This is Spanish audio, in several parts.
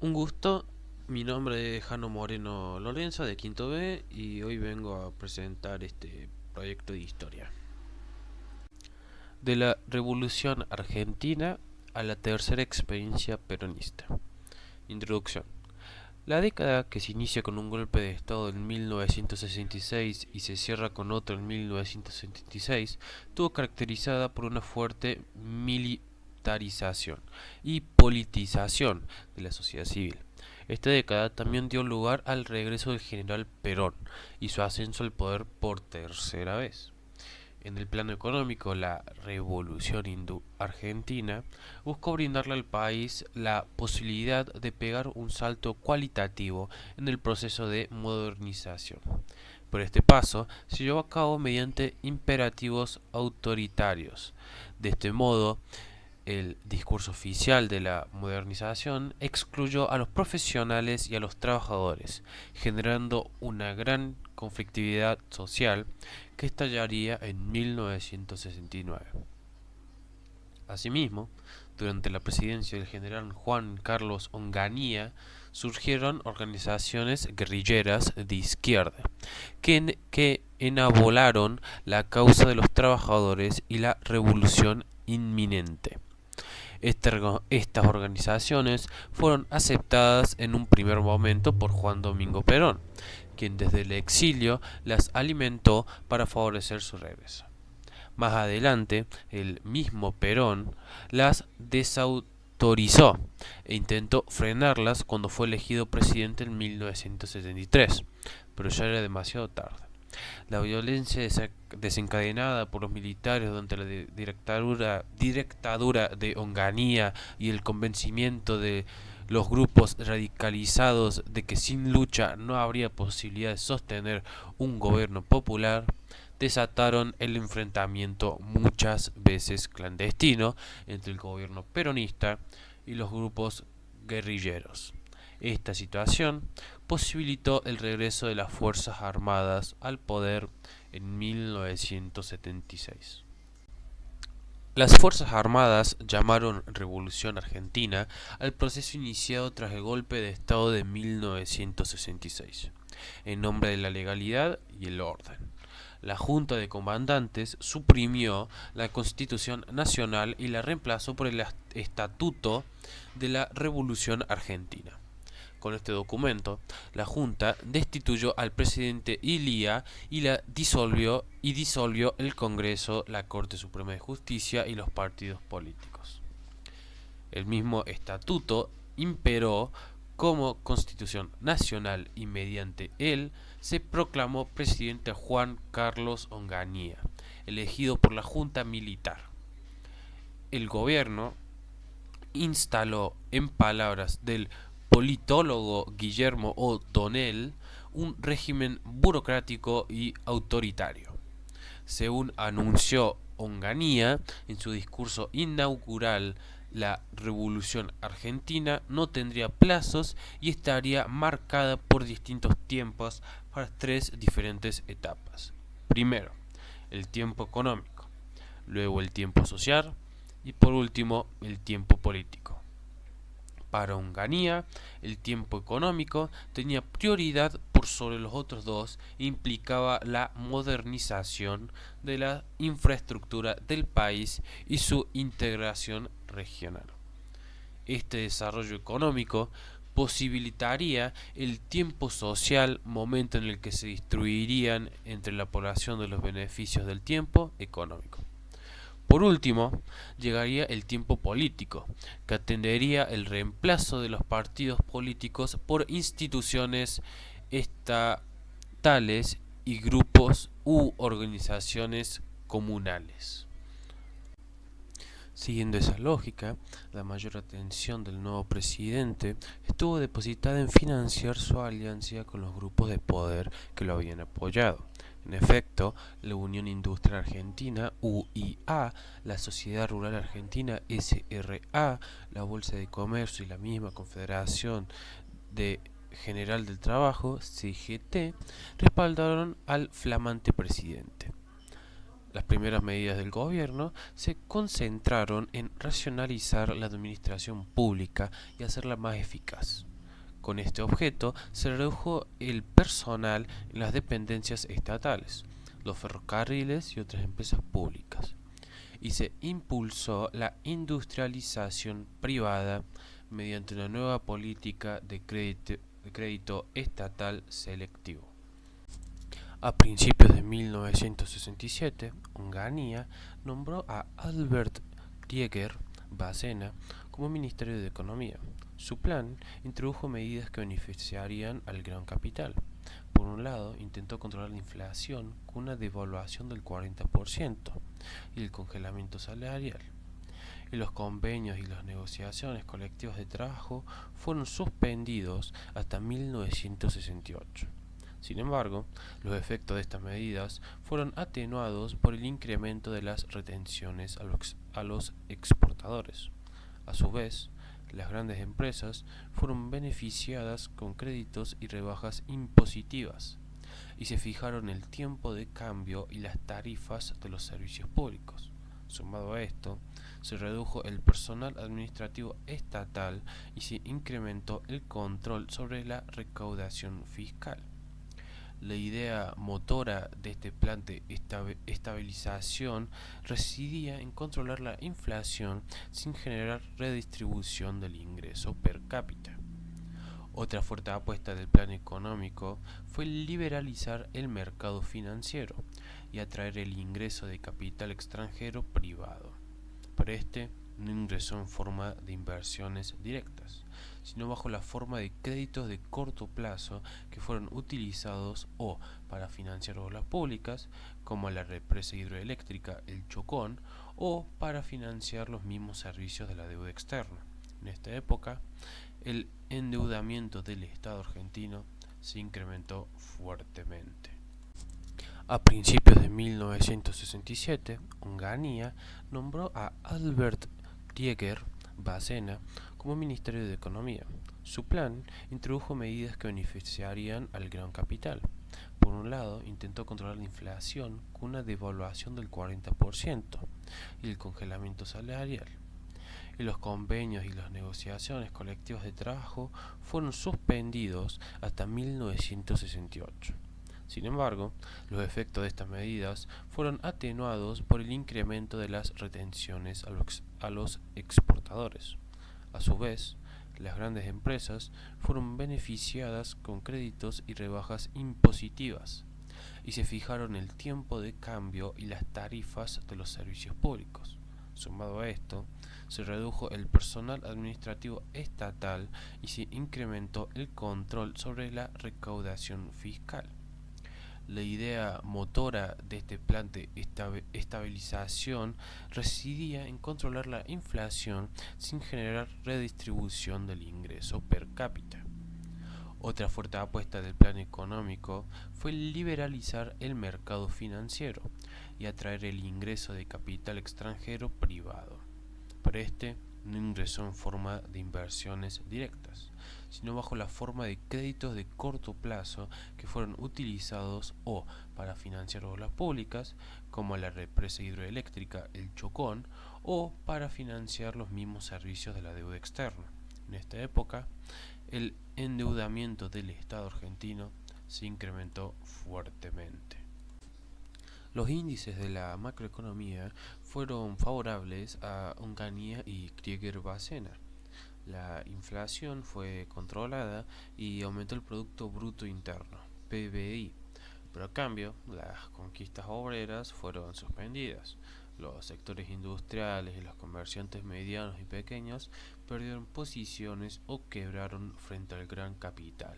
Un gusto, mi nombre es Jano Moreno Lorenzo de Quinto B y hoy vengo a presentar este proyecto de historia. De la Revolución Argentina a la tercera experiencia peronista. Introducción. La década, que se inicia con un golpe de Estado en 1966 y se cierra con otro en 1976, estuvo caracterizada por una fuerte militarización y politización de la sociedad civil. Esta década también dio lugar al regreso del general Perón y su ascenso al poder por tercera vez. En el plano económico, la Revolución Argentina buscó brindarle al país la posibilidad de pegar un salto cualitativo en el proceso de modernización. Pero este paso se llevó a cabo mediante imperativos autoritarios. De este modo, el discurso oficial de la modernización excluyó a los profesionales y a los trabajadores, generando una gran conflictividad social que estallaría en 1969. Asimismo, durante la presidencia del general Juan Carlos Onganía, surgieron organizaciones guerrilleras de izquierda que enabolaron la causa de los trabajadores y la revolución inminente. Estas organizaciones fueron aceptadas en un primer momento por Juan Domingo Perón, quien desde el exilio las alimentó para favorecer su regreso. Más adelante, el mismo Perón las desautorizó e intentó frenarlas cuando fue elegido presidente en 1973, pero ya era demasiado tarde. La violencia desencadenada por los militares durante la dictadura de Onganía y el convencimiento de los grupos radicalizados de que sin lucha no habría posibilidad de sostener un gobierno popular, desataron el enfrentamiento muchas veces clandestino entre el gobierno peronista y los grupos guerrilleros. Esta situación posibilitó el regreso de las Fuerzas Armadas al poder en 1976. Las Fuerzas Armadas llamaron Revolución Argentina al proceso iniciado tras el golpe de Estado de 1966, en nombre de la legalidad y el orden. La Junta de Comandantes suprimió la Constitución Nacional y la reemplazó por el Estatuto de la Revolución Argentina. Con este documento, la Junta destituyó al presidente Ilía y disolvió el Congreso, la Corte Suprema de Justicia y los partidos políticos. El mismo estatuto imperó como Constitución Nacional y mediante él se proclamó presidente Juan Carlos Onganía, elegido por la Junta Militar. El gobierno instaló, en palabras del politólogo Guillermo O'Donnell, un régimen burocrático y autoritario. Según anunció Onganía en su discurso inaugural, la Revolución Argentina no tendría plazos y estaría marcada por distintos tiempos para tres diferentes etapas. Primero, el tiempo económico, luego el tiempo social y por último el tiempo político. Para Onganía, el tiempo económico tenía prioridad por sobre los otros dos e implicaba la modernización de la infraestructura del país y su integración regional. Este desarrollo económico posibilitaría el tiempo social, momento en el que se distribuirían entre la población de los beneficios del tiempo económico. Por último, llegaría el tiempo político, que atendería el reemplazo de los partidos políticos por instituciones estatales y grupos u organizaciones comunales. Siguiendo esa lógica, la mayor atención del nuevo presidente estuvo depositada en financiar su alianza con los grupos de poder que lo habían apoyado. En efecto, la Unión Industrial Argentina, UIA, la Sociedad Rural Argentina, SRA, la Bolsa de Comercio y la misma Confederación General del Trabajo, CGT, respaldaron al flamante presidente. Las primeras medidas del gobierno se concentraron en racionalizar la administración pública y hacerla más eficaz. Con este objeto se redujo el personal en las dependencias estatales, los ferrocarriles y otras empresas públicas, y se impulsó la industrialización privada mediante una nueva política de crédito estatal selectivo. A principios de 1967, Onganía nombró a Albert Rieger Bacena como Ministerio de Economía. Su plan introdujo medidas que beneficiarían al gran capital. Por un lado, intentó controlar la inflación con una devaluación del 40% y el congelamiento salarial. Y los convenios y las negociaciones colectivas de trabajo fueron suspendidos hasta 1968. Sin embargo, los efectos de estas medidas fueron atenuados por el incremento de las retenciones a los exportadores. A su vez, las grandes empresas fueron beneficiadas con créditos y rebajas impositivas, y se fijaron el tiempo de cambio y las tarifas de los servicios públicos. Sumado a esto, se redujo el personal administrativo estatal y se incrementó el control sobre la recaudación fiscal. La idea motora de este plan de estabilización residía en controlar la inflación sin generar redistribución del ingreso per cápita. Otra fuerte apuesta del plan económico fue liberalizar el mercado financiero y atraer el ingreso de capital extranjero privado. Pero este no ingresó en forma de inversiones directas, sino bajo la forma de créditos de corto plazo que fueron utilizados o para financiar obras públicas, como la represa hidroeléctrica El Chocón, o para financiar los mismos servicios de la deuda externa. En esta época, el endeudamiento del Estado argentino se incrementó fuertemente. A principios de 1967, Onganía nombró a Albert Rieger Bacena como Ministerio de Economía. Su plan introdujo medidas que beneficiarían al gran capital. Por un lado, intentó controlar la inflación con una devaluación del 40% y el congelamiento salarial. Y los convenios y las negociaciones colectivas de trabajo fueron suspendidos hasta 1968. Sin embargo, los efectos de estas medidas fueron atenuados por el incremento de las retenciones a los exportadores. A su vez, las grandes empresas fueron beneficiadas con créditos y rebajas impositivas, y se fijaron el tiempo de cambio y las tarifas de los servicios públicos. Sumado a esto, se redujo el personal administrativo estatal y se incrementó el control sobre la recaudación fiscal. La idea motora de este plan de estabilización residía en controlar la inflación sin generar redistribución del ingreso per cápita. Otra fuerte apuesta del plan económico fue liberalizar el mercado financiero y atraer el ingreso de capital extranjero privado. Pero este no ingresó en forma de inversiones directas, sino bajo la forma de créditos de corto plazo que fueron utilizados o para financiar obras públicas, como la represa hidroeléctrica El Chocón, o para financiar los mismos servicios de la deuda externa. En esta época, el endeudamiento del Estado argentino se incrementó fuertemente. Los índices de la macroeconomía fueron favorables a Onganía y Krieger-Bacena. La inflación fue controlada y aumentó el Producto Bruto Interno, PBI, pero a cambio las conquistas obreras fueron suspendidas. Los sectores industriales y los comerciantes medianos y pequeños perdieron posiciones o quebraron frente al gran capital.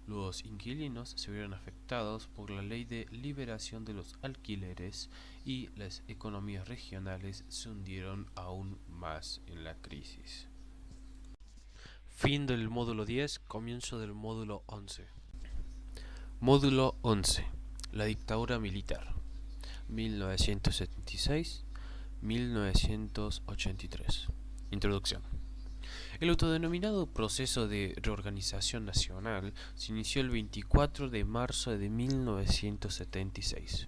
Los inquilinos se vieron afectados por la ley de liberación de los alquileres y las economías regionales se hundieron aún más en la crisis. Fin del módulo 10, comienzo del módulo 11. Módulo 11. La dictadura militar. 1976-1983. Introducción. El autodenominado proceso de reorganización nacional se inició el 24 de marzo de 1976,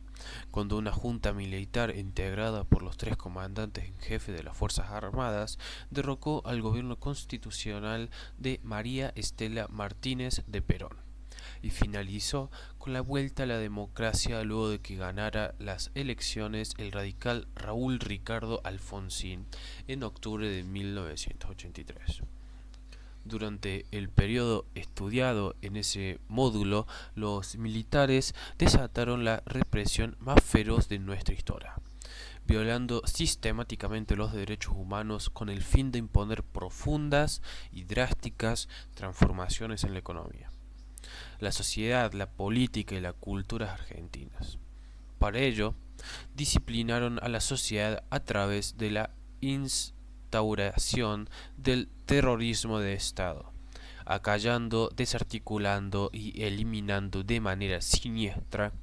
cuando una junta militar integrada por los tres comandantes en jefe de las Fuerzas Armadas derrocó al gobierno constitucional de María Estela Martínez de Perón y finalizó con la vuelta a la democracia luego de que ganara las elecciones el radical Raúl Ricardo Alfonsín en octubre de 1983. Durante el periodo estudiado en ese módulo, los militares desataron la represión más feroz de nuestra historia, violando sistemáticamente los derechos humanos con el fin de imponer profundas y drásticas transformaciones en la economía, la sociedad, la política y la cultura argentinas. Para ello, disciplinaron a la sociedad a través de la instauración del terrorismo de Estado, acallando, desarticulando y eliminando de manera siniestra,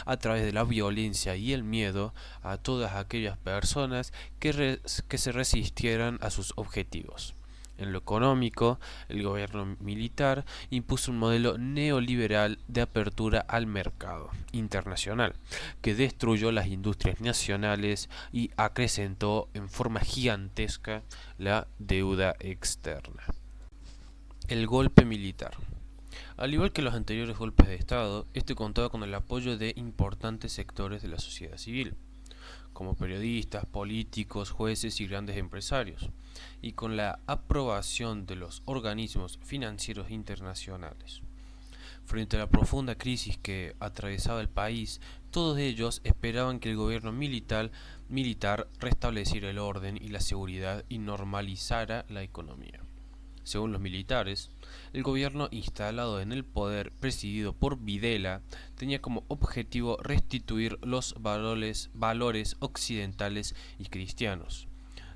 a través de la violencia y el miedo, a todas aquellas personas que se resistieran a sus objetivos. En lo económico, el gobierno militar impuso un modelo neoliberal de apertura al mercado internacional, que destruyó las industrias nacionales y acrecentó en forma gigantesca la deuda externa. El golpe militar. Al igual que los anteriores golpes de Estado, este contaba con el apoyo de importantes sectores de la sociedad civil, como periodistas, políticos, jueces y grandes empresarios, y con la aprobación de los organismos financieros internacionales. Frente a la profunda crisis que atravesaba el país, todos ellos esperaban que el gobierno militar restableciera el orden y la seguridad y normalizara la economía. Según los militares, el gobierno instalado en el poder, presidido por Videla, tenía como objetivo restituir los valores occidentales y cristianos,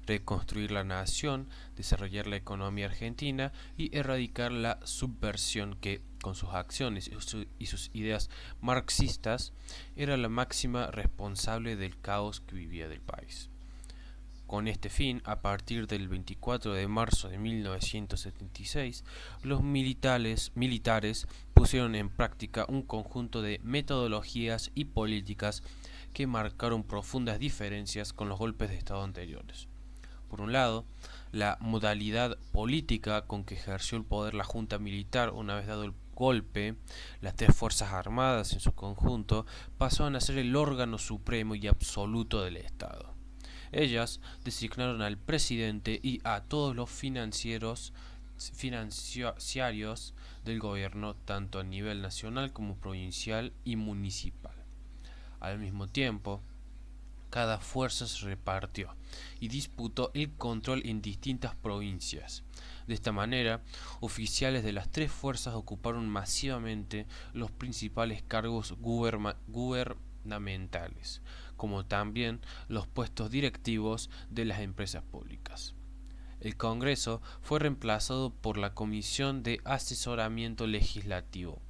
reconstruir la nación, desarrollar la economía argentina y erradicar la subversión que, con sus acciones y sus ideas marxistas, era la máxima responsable del caos que vivía del país. Con este fin, a partir del 24 de marzo de 1976, los militares pusieron en práctica un conjunto de metodologías y políticas que marcaron profundas diferencias con los golpes de Estado anteriores. Por un lado, la modalidad política con que ejerció el poder la Junta Militar una vez dado el golpe, las tres Fuerzas Armadas en su conjunto, pasaron a ser el órgano supremo y absoluto del Estado. Ellas designaron al presidente y a todos los financiarios del gobierno, tanto a nivel nacional como provincial y municipal. Al mismo tiempo, cada fuerza se repartió y disputó el control en distintas provincias. De esta manera, oficiales de las tres fuerzas ocuparon masivamente los principales cargos gubernamentales, como también los puestos directivos de las empresas públicas. El Congreso fue reemplazado por la Comisión de Asesoramiento Legislativo,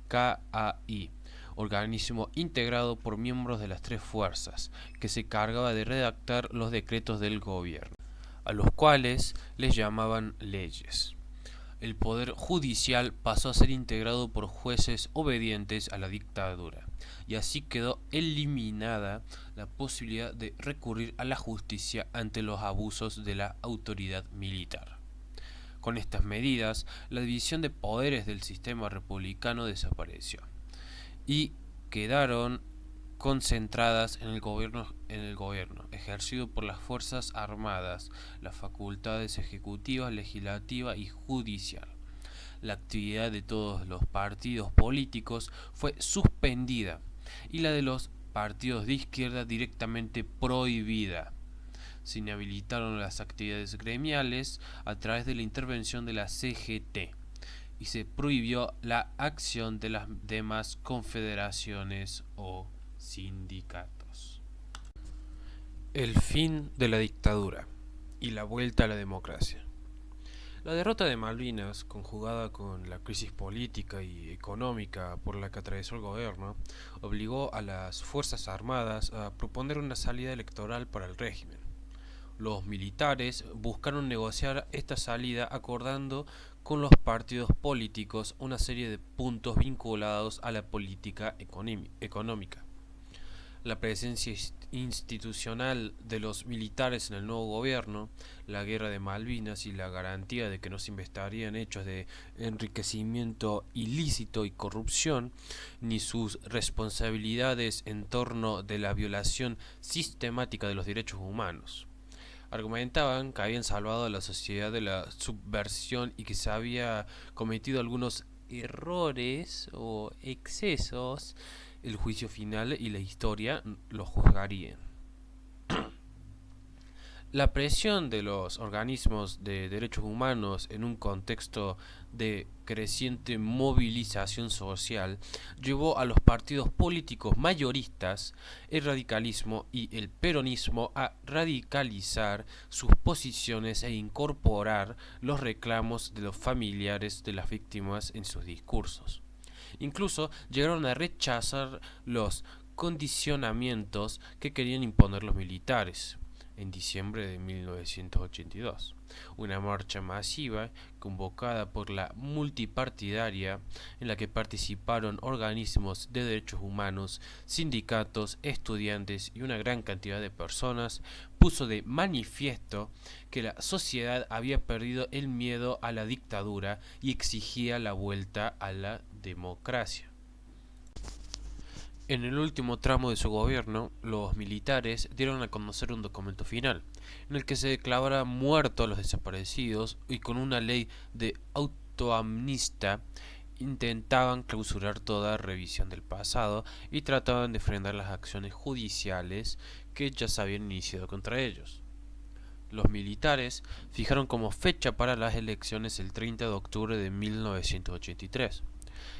KAI, organismo integrado por miembros de las tres fuerzas, que se encargaba de redactar los decretos del gobierno, a los cuales les llamaban leyes. El poder judicial pasó a ser integrado por jueces obedientes a la dictadura, y así quedó eliminada la posibilidad de recurrir a la justicia ante los abusos de la autoridad militar. Con estas medidas, la división de poderes del sistema republicano desapareció y quedaron concentradas en el gobierno, ejercido por las Fuerzas Armadas, las facultades ejecutiva, legislativa y judicial. La actividad de todos los partidos políticos fue suspendida y la de los partidos de izquierda directamente prohibida. Se inhabilitaron las actividades gremiales a través de la intervención de la CGT y se prohibió la acción de las demás confederaciones o sindicatos. El fin de la dictadura y la vuelta a la democracia. La derrota de Malvinas, conjugada con la crisis política y económica por la que atravesó el gobierno, obligó a las Fuerzas Armadas a proponer una salida electoral para el régimen. Los militares buscaron negociar esta salida acordando con los partidos políticos una serie de puntos vinculados a la política económica. La presencia institucional de los militares en el nuevo gobierno, la guerra de Malvinas y la garantía de que no se investigarían hechos de enriquecimiento ilícito y corrupción, ni sus responsabilidades en torno de la violación sistemática de los derechos humanos. Argumentaban que habían salvado a la sociedad de la subversión y que se había cometido algunos errores o excesos. El juicio final y la historia lo juzgarían. La presión de los organismos de derechos humanos en un contexto de creciente movilización social llevó a los partidos políticos mayoristas, el radicalismo y el peronismo a radicalizar sus posiciones e incorporar los reclamos de los familiares de las víctimas en sus discursos. Incluso llegaron a rechazar los condicionamientos que querían imponer los militares. En diciembre de 1982, una marcha masiva convocada por la multipartidaria en la que participaron organismos de derechos humanos, sindicatos, estudiantes y una gran cantidad de personas, puso de manifiesto que la sociedad había perdido el miedo a la dictadura y exigía la vuelta a la democracia. En el último tramo de su gobierno, los militares dieron a conocer un documento final, en el que se declaraba muertos a los desaparecidos y con una ley de autoamnistía intentaban clausurar toda revisión del pasado y trataban de frenar las acciones judiciales que ya se habían iniciado contra ellos. Los militares fijaron como fecha para las elecciones el 30 de octubre de 1983.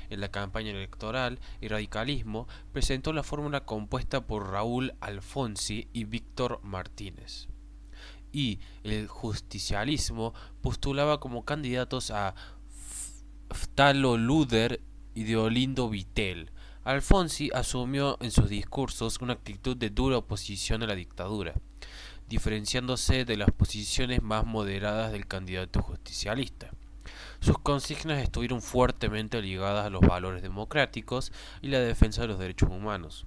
En la campaña electoral, el radicalismo presentó la fórmula compuesta por Raúl Alfonsi y Víctor Martínez. Y el justicialismo postulaba como candidatos a Ftalo Luder y Deolindo Vitel. Alfonsi asumió en sus discursos una actitud de dura oposición a la dictadura, diferenciándose de las posiciones más moderadas del candidato justicialista. Sus consignas estuvieron fuertemente ligadas a los valores democráticos y la defensa de los derechos humanos.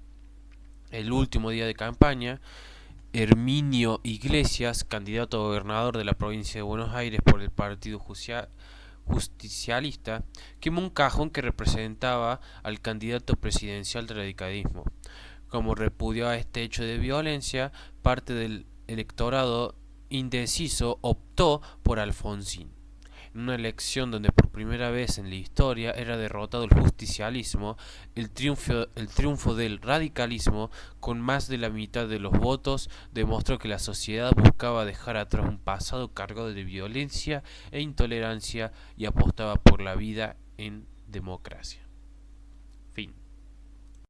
El último día de campaña, Herminio Iglesias, candidato a gobernador de la provincia de Buenos Aires por el Partido Justicialista, quemó un cajón que representaba al candidato presidencial del radicalismo. Como repudiaba este hecho de violencia, parte del electorado indeciso optó por Alfonsín. En una elección donde por primera vez en la historia era derrotado el justicialismo, el triunfo del radicalismo, con más de la mitad de los votos, demostró que la sociedad buscaba dejar atrás un pasado cargado de violencia e intolerancia y apostaba por la vida en democracia.